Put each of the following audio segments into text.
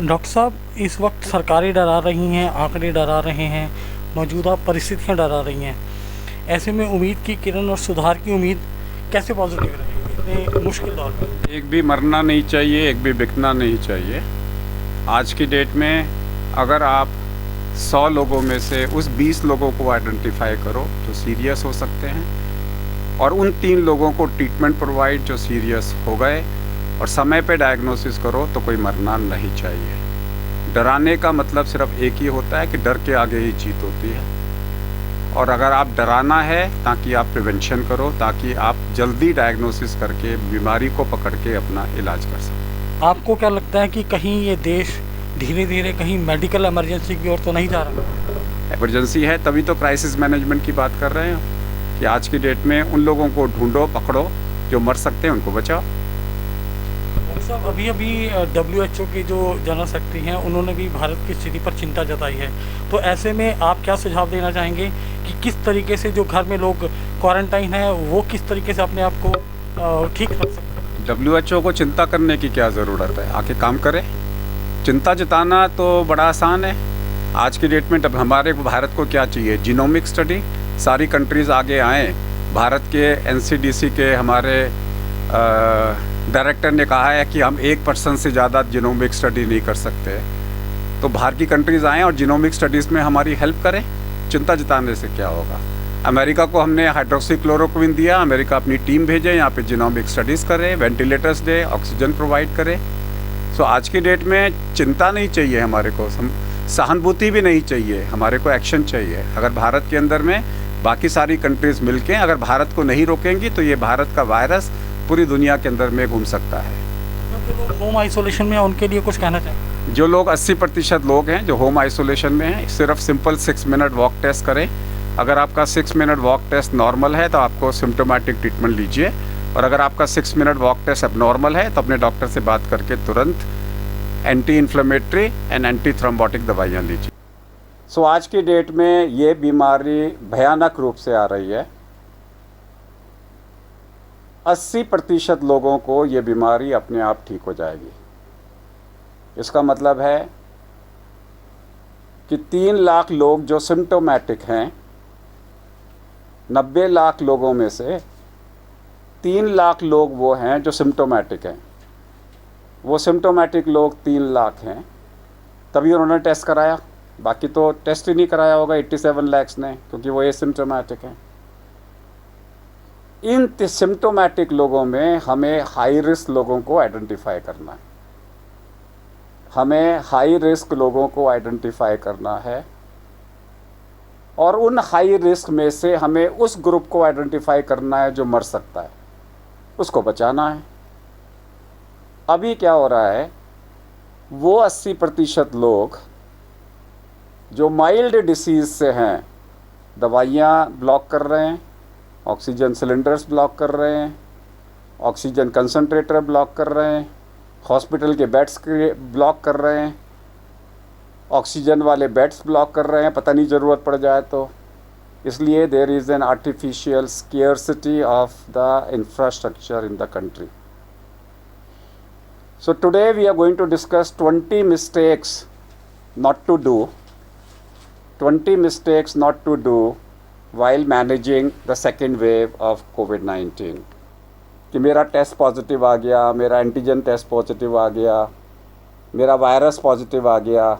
Doctor साहब, इस वक्त सरकारें डरा रही हैं, आंकड़े डरा रहे हैं, मौजूदा परिस्थितियां डरा रही हैं। ऐसे में उम्मीद की किरण और सुधार की उम्मीद कैसे पॉजिटिव रहेगी इतने मुश्किल दौर में? एक भी मरना नहीं चाहिए, एक भी बिकना नहीं चाहिए। आज की डेट में अगर आप 100 लोगों में से उस 20 लोगों को आइडेंटिफाई करो तो सीरियस हो सकते हैं, और उन 3 लोगों को ट्रीटमेंट प्रोवाइड जो सीरियस हो गए और समय पे डायग्नोसिस करो तो कोई मरना नहीं चाहिए। डराने का मतलब सिर्फ एक ही होता है कि डर के आगे ही जीत होती है। और अगर आप डराना है ताकि आप प्रिवेंशन करो, ताकि आप जल्दी डायग्नोसिस करके बीमारी को पकड़ के अपना इलाज कर सकें। आपको क्या लगता है कि कहीं ये देश धीरे धीरे कहीं मेडिकल इमरजेंसी की ओर तो नहीं जा रहा? इमरजेंसी है, तभी तो क्राइसिस मैनेजमेंट की बात कर रहे हैं कि आज की डेट में उन लोगों को ढूंढो, पकड़ो, जो मर सकते हैं उनको बचाओ। साहब, अभी WHO के जो जनरल सेक्रेटरी हैं, उन्होंने भी भारत की स्थिति पर चिंता जताई है। तो ऐसे में आप क्या सुझाव देना चाहेंगे कि किस तरीके से जो घर में लोग क्वारंटाइन है वो किस तरीके से अपने आप को ठीक रख सकते हैं? WHO को चिंता करने की क्या ज़रूरत है, आके काम करे। चिंता जताना तो बड़ा आसान है। आज की डेट में हमारे भारत को क्या चाहिए? Genomic study. सारी कंट्रीज़ आगे आएँ। भारत के NCDC के हमारे डायरेक्टर ने कहा है कि हम 1% से ज़्यादा जीनोमिक स्टडी नहीं कर सकते। तो बाहर की कंट्रीज़ आएँ और जीनोमिक स्टडीज़ में हमारी हेल्प करें। चिंता जताने से क्या होगा? अमेरिका को हमने हाइड्रोक्सीक्लोरोक्विन दिया, अमेरिका अपनी टीम भेजे, यहाँ पे जीनोमिक स्टडीज़ करे, वेंटिलेटर्स दे, ऑक्सीजन प्रोवाइड करे। सो आज की डेट में चिंता नहीं चाहिए हमारे को, सहानुभूति भी नहीं चाहिए, हमारे को एक्शन चाहिए। अगर भारत के अंदर में बाकी सारी कंट्रीज़ मिलके अगर भारत को नहीं रोकेंगी तो ये भारत का वायरस पूरी दुनिया के अंदर में घूम सकता है। जो लोग होम आइसोलेशन में, उनके लिए कुछ कहना चाहिए? जो लोग 80% लोग हैं जो होम आइसोलेशन में हैं, सिर्फ सिंपल 6 मिनट वॉक टेस्ट करें। अगर आपका 6 मिनट वॉक टेस्ट नॉर्मल है तो आपको सिम्टोमेटिक ट्रीटमेंट लीजिए, और अगर आपका 6 मिनट वॉक टेस्ट एबनॉर्मल है तो अपने डॉक्टर से बात करके तुरंत anti inflammatory and anti thrombotic दवाइयाँ लीजिए। सो आज की डेट में ये बीमारी भयानक रूप से आ रही है। 80% लोगों को ये बीमारी अपने आप ठीक हो जाएगी। इसका मतलब है कि 3 लाख लोग जो सिम्टोमेटिक हैं, 90 लाख लोगों में से 3 लाख लोग वो हैं जो सिम्टोमेटिक हैं। वो सिम्टोमेटिक लोग 3 लाख हैं, तभी उन्होंने टेस्ट कराया। बाकी तो टेस्ट ही नहीं कराया होगा 87 लाख ने, क्योंकि वो एसिम्टोमेटिक हैं। इन सिम्टोमेटिक लोगों में हमें हाई रिस्क लोगों को आइडेंटिफाई करना है। हमें हाई रिस्क लोगों को आइडेंटिफाई करना है, और उन हाई रिस्क में से हमें उस ग्रुप को आइडेंटिफाई करना है जो मर सकता है, उसको बचाना है। अभी क्या हो रहा है, वो 80% लोग जो माइल्ड डिसीज़ से हैं, दवाइयाँ ब्लॉक कर रहे हैं, ऑक्सीजन सिलेंडर्स ब्लॉक कर रहे हैं, ऑक्सीजन कंसंट्रेटर ब्लॉक कर रहे हैं, हॉस्पिटल के बेड्स ब्लॉक कर रहे हैं, ऑक्सीजन वाले बेड्स ब्लॉक कर रहे हैं, पता नहीं ज़रूरत पड़ जाए तो। इसलिए there is an artificial scarcity of the infrastructure in the country. So today we are going to discuss 20 mistakes not to do, 20 mistakes not to do while managing the second wave of COVID-19। कि मेरा test positive आ गया, मेरा antigen test positive आ गया, मेरा virus positive आ गया,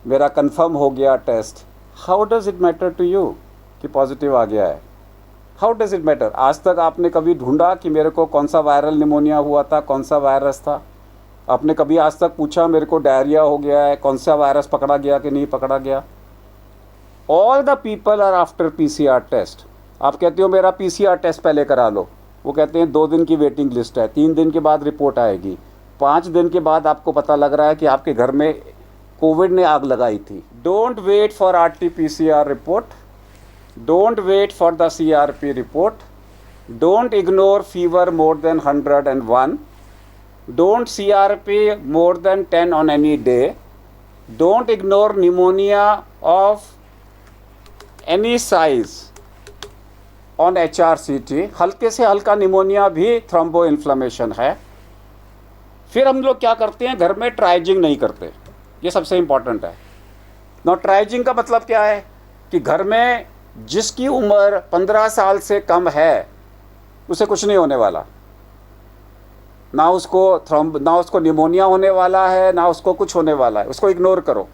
मेरा कंफर्म हो गया test. How does it matter to you कि पॉजिटिव आ गया है? How does it matter? आज तक आपने कभी ढूंढा कि मेरे को कौन सा वायरल निमोनिया हुआ था, कौन सा वायरस था? आपने कभी आज तक पूछा मेरे को डायरिया हो गया है, कौन सा वायरस पकड़ा गया कि नहीं पकड़ा गया? All the people are after PCR test. आप कहते हो मेरा PCR टेस्ट पहले करा लो, वो कहते हैं 2 दिन की वेटिंग लिस्ट है, 3 दिन के बाद रिपोर्ट आएगी, 5 दिन के बाद आपको पता लग रहा है कि आपके घर में कोविड ने आग लगाई थी। Don't wait for RT-PCR report, don't wait for the CRP report, don't ignore fever more than 101, don't CRP more than 10 on any day, don't ignore pneumonia of any size on HRCT। हल्के से हल्का pneumonia भी thrombo inflammation है। फिर हम लोग क्या करते हैं, घर में ट्राइजिंग नहीं करते। ये सबसे इम्पॉर्टेंट है। नॉट्राइजिंग का मतलब क्या है कि घर में जिसकी उम्र 15 साल से कम है उसे कुछ नहीं होने वाला, ना उसको निमोनिया होने वाला है, ना उसको कुछ होने वाला है, उसको इग्नोर करो।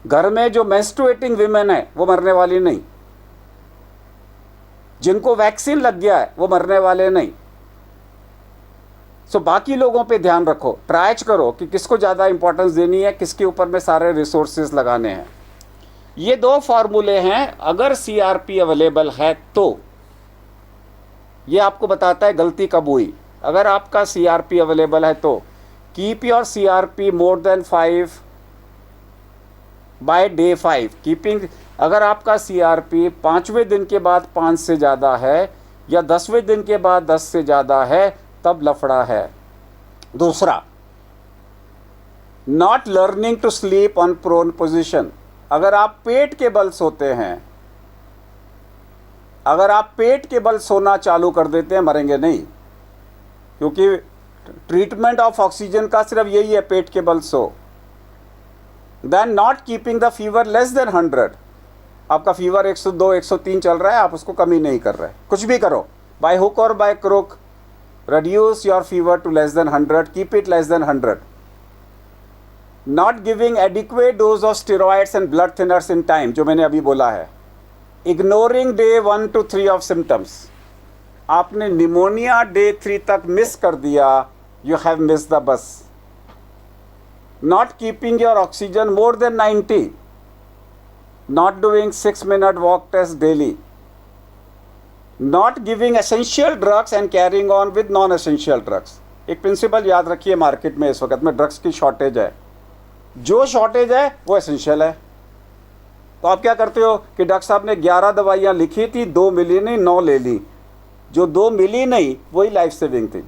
घर में जो मेंस्ट्रुएटिंग विमेन है वो मरने वाली नहीं, जिनको वैक्सीन लग गया है वो मरने वाले नहीं। सो बाकी लोगों पे ध्यान रखो, ट्राइच करो कि किसको ज़्यादा इंपॉर्टेंस देनी है, किसके ऊपर में सारे रिसोर्सेज लगाने हैं। ये 2 फार्मूले हैं। अगर CRP अवेलेबल है तो ये आपको बताता है गलती कब हुई। अगर आपका CRP अवेलेबल है तो keep your CRP more than 5 by day 5 keeping. अगर आपका CRP 5वें दिन के बाद 5 से ज़्यादा है या 10वें दिन के बाद 10 से ज़्यादा है तब लफड़ा है। दूसरा, not learning to sleep on prone position. अगर आप पेट के बल सोते हैं, अगर आप पेट के बल सोना चालू कर देते हैं, मरेंगे नहीं, क्योंकि ट्रीटमेंट ऑफ ऑक्सीजन का सिर्फ यही है, पेट के बल सो। Then not keeping the fever less than 100। आपका फीवर 102 103 चल रहा है, आप उसको कमी नहीं कर रहे, कुछ भी करो, बाय हुक और by crook reduce your fever to less than 100, keep it less than 100. Not giving adequate dose of steroids and blood thinners in time, जो मैंने अभी बोला है। Ignoring day 1 to 3 of symptoms. आपने निमोनिया day 3 तक miss कर दिया, you have missed the bus. Not keeping your oxygen more than 90. Not doing 6-minute walk test daily. Not giving essential drugs and carrying on with non-essential drugs. एक principal याद रखिए, market में इस वक्त में ड्रग्स की शॉर्टेज है, जो शॉर्टेज है वो एसेंशियल है। तो आप क्या करते हो कि डॉक्टर साहब ने 11 दवाइयाँ लिखी थी, 2 मिली नहीं, 9 ले ली। जो 2 मिली नहीं वही लाइफ सेविंग थी।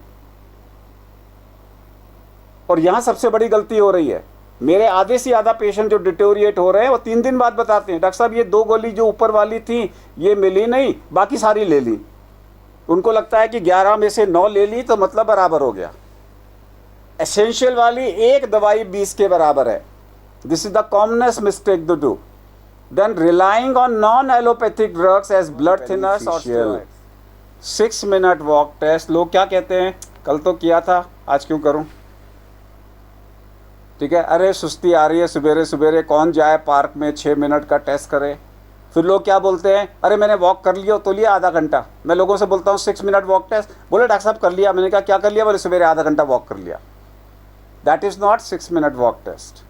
और यहाँ सबसे बड़ी गलती हो रही है, मेरे आधे से ज़्यादा पेशेंट जो डिटोरिएट हो रहे हैं वो 3 दिन बाद बताते हैं, डॉक्टर साहब ये 2 गोली जो ऊपर वाली थी ये मिली नहीं, बाकी सारी ले ली। उनको लगता है कि 11 में से 9 ले ली तो मतलब बराबर हो गया। एसेंशियल वाली एक दवाई 20 के बराबर है। This is the commonest mistake to do. Then relying on non allopathic drugs as blood thinners और स्टेरॉइड्स। 6 मिनट वॉक टेस्ट, लोग क्या कहते हैं, कल तो किया था आज क्यों करूं, ठीक है, अरे सुस्ती आ रही है, सवेरे सवेरे कौन जाए पार्क में 6 मिनट का टेस्ट करे। फिर लोग क्या बोलते हैं, अरे मैंने वॉक कर लिया तो लिया आधा घंटा। मैं लोगों से बोलता हूँ 6 मिनट वॉक टेस्ट, बोले डॉक्टर साहब कर लिया। मैंने कहा क्या कर लिया, बोले सवेरे आधा घंटा वॉक कर लिया। That is not 6 minute walk test.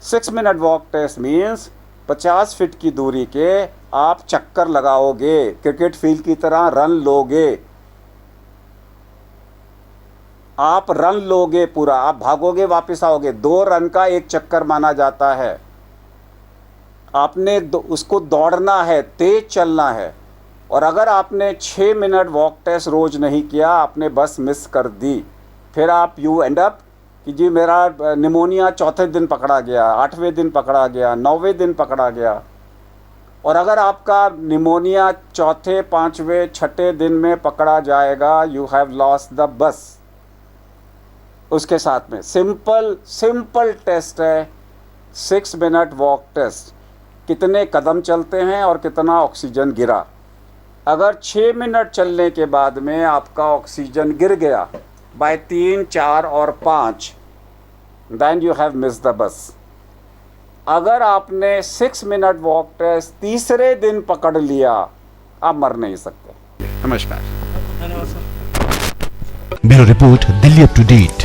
6 minute walk test means 50 feet की दूरी के आप चक्कर लगाओगे, क्रिकेट फील्ड की तरह रन लोगे, आप रन लोगे पूरा, आप भागोगे वापस आओगे। 2 रन का 1 चक्कर माना जाता है। आपने उसको दौड़ना है, तेज चलना है। और अगर आपने 6 मिनट वॉक टेस्ट रोज नहीं किया, आपने बस मिस कर दी। फिर आप यू एंड अप कि जी मेरा निमोनिया 4थे दिन पकड़ा गया, 8वें दिन पकड़ा गया, 9वें दिन पकड़ा गया। और अगर आपका निमोनिया 4थे, 5वें, 6ठे दिन में पकड़ा जाएगा, you have lost the bus. उसके साथ में सिंपल टेस्ट है 6 मिनट वॉक टेस्ट। कितने कदम चलते हैं और कितना ऑक्सीजन गिरा। अगर 6 मिनट चलने के बाद में आपका ऑक्सीजन गिर गया बाय 3, 4 और 5, then you have miss the bus. अगर आपने 6 मिनट वॉक टेस्ट तीसरे दिन पकड़ लिया, आप मर नहीं सकते। नमस्कार। धन्यवाद sir. Bureau report, Delhi up to date.